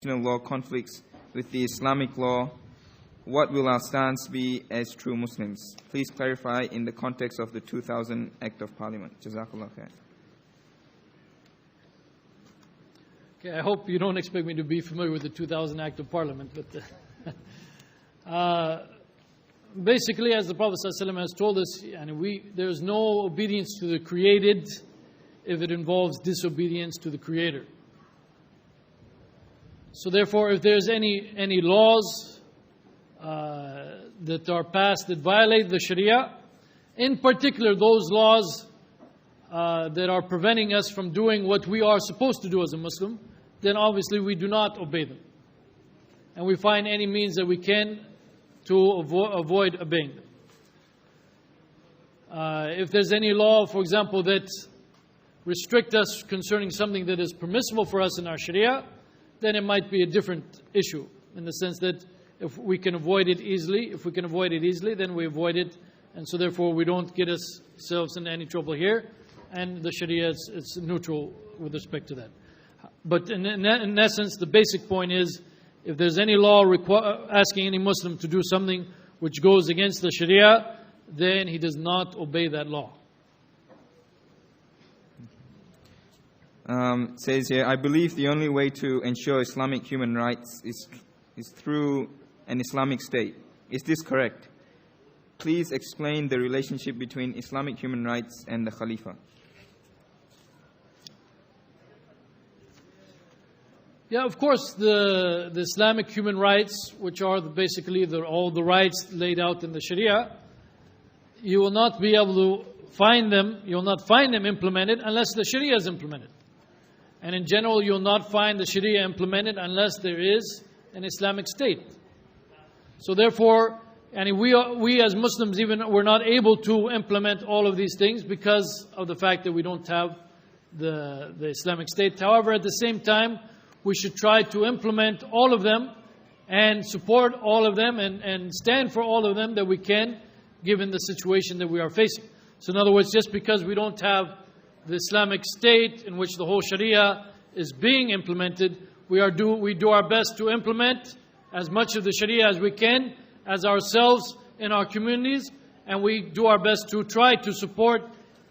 law conflicts with the Islamic law, what will our stance be as true Muslims? Please clarify in the context of the 2000 Act of Parliament. Jazakallah khair. Okay, I hope you don't expect me to be familiar with the 2000 Act of Parliament, but basically, as the Prophet ﷺ has told us, there's no obedience to the created if it involves disobedience to the Creator. So therefore, if there's any laws that are passed that violate the Sharia, in particular those laws that are preventing us from doing what we are supposed to do as a Muslim, then obviously we do not obey them. And we find any means that we can to avoid obeying them. If there's any law, for example, that restrict us concerning something that is permissible for us in our Sharia, then it might be a different issue, in the sense that if we can avoid it easily, then we avoid it, and so therefore we don't get ourselves into any trouble here, and the Sharia is neutral with respect to that. But in essence, the basic point is, if there's any law asking any Muslim to do something which goes against the Sharia, then he does not obey that law. Says here, I believe the only way to ensure Islamic human rights is through an Islamic state. Is this correct? Please explain the relationship between Islamic human rights and the Khalifa. Yeah, of course, the Islamic human rights, which are basically all the rights laid out in the Sharia, you will not be able to find them implemented unless the Sharia is implemented. And in general, you'll not find the Sharia implemented unless there is an Islamic state. So therefore, we as Muslims we're not able to implement all of these things because of the fact that we don't have the Islamic state. However, at the same time, we should try to implement all of them and support all of them and stand for all of them that we can, given the situation that we are facing. So in other words, just because we don't have the Islamic state in which the whole Sharia is being implemented, we do our best to implement as much of the Sharia as we can as ourselves in our communities, and we do our best to try to support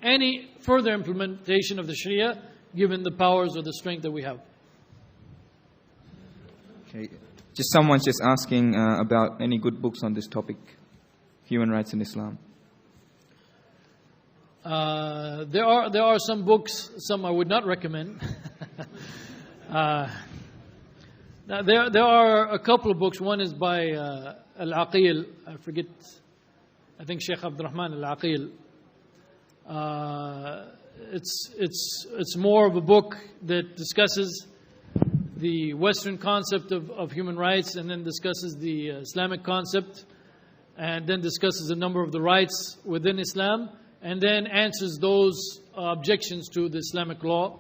any further implementation of the Sharia given the powers or the strength that we have. Okay. Someone's just asking about any good books on this topic, human rights in Islam. There are some books, some I would not recommend. Now there are a couple of books. One is by Al-Aqil. I think Sheikh Abdurrahman Al-Aqil. It's more of a book that discusses the Western concept of human rights, and then discusses the Islamic concept, and then discusses a number of the rights within Islam, and then answers those objections to the Islamic law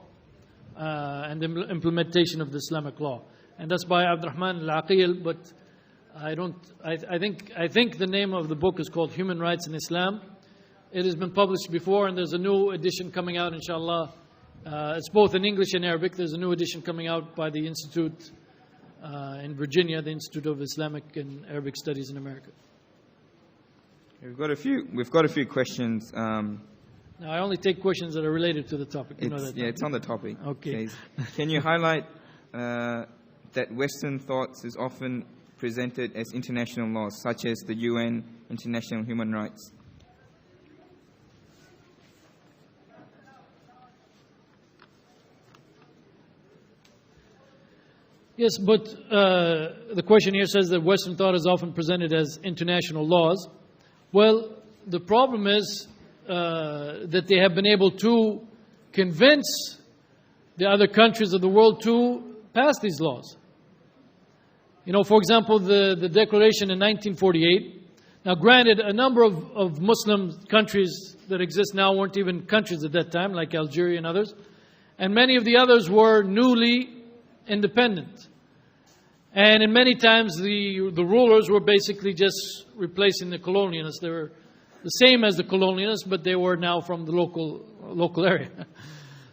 and the implementation of the Islamic law. And that's by Abdurrahman Al-Aqil, but I think the name of the book is called Human Rights in Islam. It has been published before, and there's a new edition coming out, inshallah. It's both in English and Arabic. There's a new edition coming out by the Institute in Virginia, the Institute of Islamic and Arabic Studies in America. We've got a few questions. Now, I only take questions that are related to the topic. You know that. Yeah, it's on the topic. Okay. Can you highlight that Western thoughts is often presented as international laws, such as the UN International Human Rights? Yes, but the question here says that Western thought is often presented as international laws. Well, the problem is that they have been able to convince the other countries of the world to pass these laws. You know, for example, the declaration in 1948. Now, granted, a number of Muslim countries that exist now weren't even countries at that time, like Algeria and others. And many of the others were newly independent. And in many times the rulers were basically just replacing the colonialists. They were the same as the colonialists, but they were now from the local area.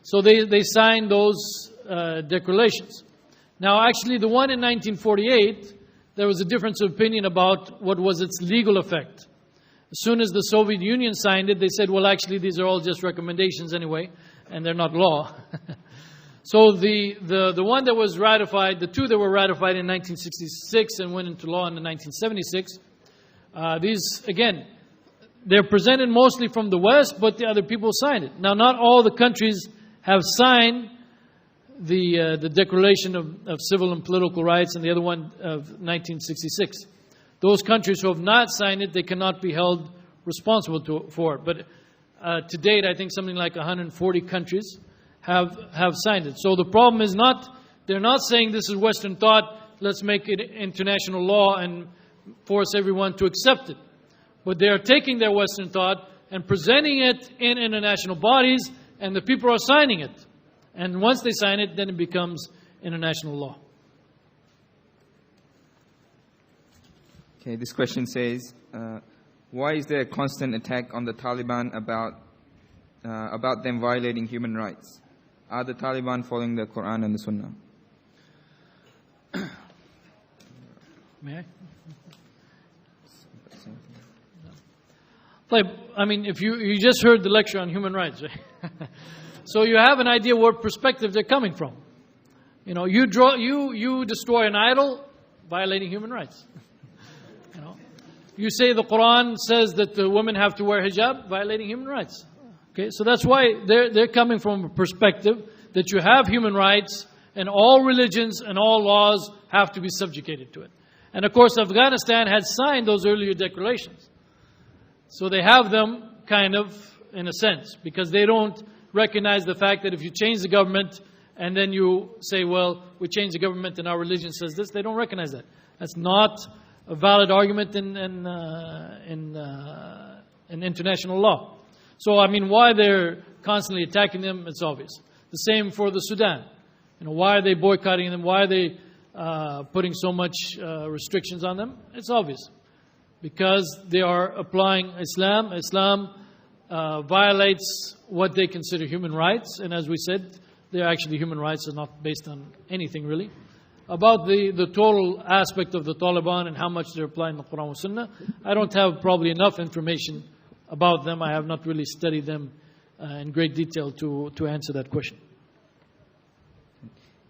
So they signed those declarations. Now, actually, the one in 1948, there was a difference of opinion about what was its legal effect. As soon as the Soviet Union signed it, they said, well, actually, these are all just recommendations anyway, and they're not law. So the one that was ratified, the two that were ratified in 1966 and went into law in 1976, these, again, they're presented mostly from the West, but the other people signed it. Now, not all the countries have signed the Declaration of Civil and Political Rights and the other one of 1966. Those countries who have not signed it, they cannot be held responsible for it. But to date, I think something like 140 countries have signed it. So the problem is not, they're not saying this is Western thought, let's make it international law and force everyone to accept it. But they are taking their Western thought and presenting it in international bodies, and the people are signing it. And once they sign it, then it becomes international law. Okay, this question says, why is there a constant attack on the Taliban about them violating human rights? Are the Taliban following the Quran and the Sunnah? May I? I mean, if you just heard the lecture on human rights, right? So you have an idea what perspective they're coming from. You know, you destroy an idol, violating human rights. You know, you say the Quran says that the women have to wear hijab, violating human rights. Okay, so that's why they're coming from a perspective that you have human rights and all religions and all laws have to be subjugated to it. And of course, Afghanistan had signed those earlier declarations. So they have them kind of in a sense, because they don't recognize the fact that if you change the government and then you say, well, we change the government and our religion says this, they don't recognize that. That's not a valid argument in international law. So, I mean, why they're constantly attacking them, it's obvious. The same for the Sudan. You know, why are they boycotting them? Why are they putting so much restrictions on them? It's obvious. Because they are applying Islam. Islam violates what they consider human rights. And as we said, they're actually human rights are not based on anything really. About the total aspect of the Taliban and how much they're applying the Quran and Sunnah, I don't have probably enough information about them. I have not really studied them in great detail to answer that question.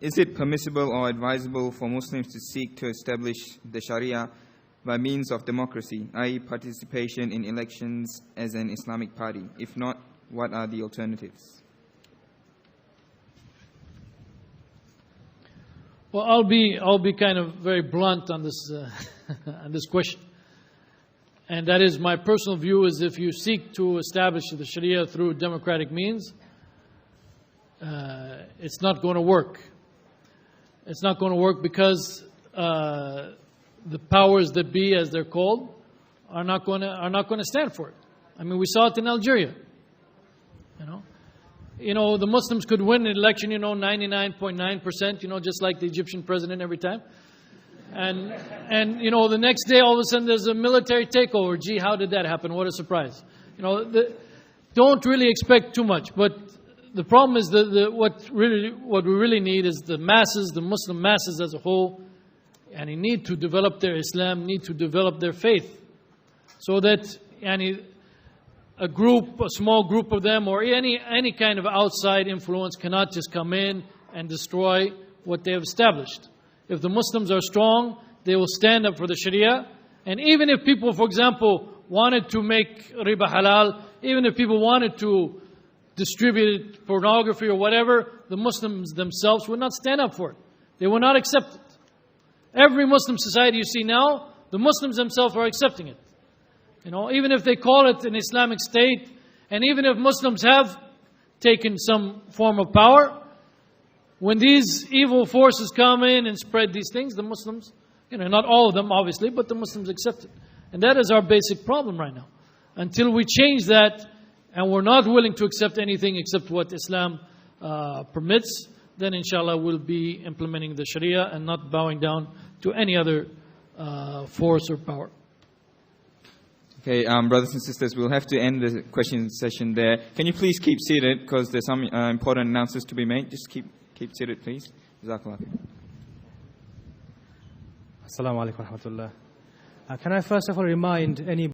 Is it permissible or advisable for Muslims to seek to establish the Sharia by means of democracy, i.e. participation in elections as an Islamic party? If not, what are the alternatives? Well, I'll be kind of very blunt on this on this question, and that is my personal view is if you seek to establish the Sharia through democratic means, it's not going to work. It's not going to work because the powers that be, as they're called, are not going to stand for it. I mean, we saw it in Algeria. You know, the Muslims could win an election, 99.9%, just like the Egyptian president every time. And the next day, all of a sudden, there's a military takeover. Gee, how did that happen? What a surprise. Don't really expect too much. But the problem is what we really need is the masses, the Muslim masses as a whole, and they need to develop their Islam, need to develop their faith, so that a small group of them, or any kind of outside influence cannot just come in and destroy what they have established. If the Muslims are strong, they will stand up for the Sharia. And even if people, for example, wanted to make riba halal, even if people wanted to distribute pornography or whatever, the Muslims themselves would not stand up for it. They will not accept it. Every Muslim society you see now, the Muslims themselves are accepting it. Even if they call it an Islamic state, and even if Muslims have taken some form of power, when these evil forces come in and spread these things, the Muslims, not all of them obviously, but the Muslims accept it. And that is our basic problem right now. Until we change that, and we're not willing to accept anything except what Islam permits, then inshallah we'll be implementing the Sharia and not bowing down to any other force or power. Okay, brothers and sisters, we'll have to end the question session there. Can you please keep seated, because there's some important announcements to be made. Just keep seated, please. Jazakallah. Assalamu alaikum wa rahmatullah. Can I first of all remind any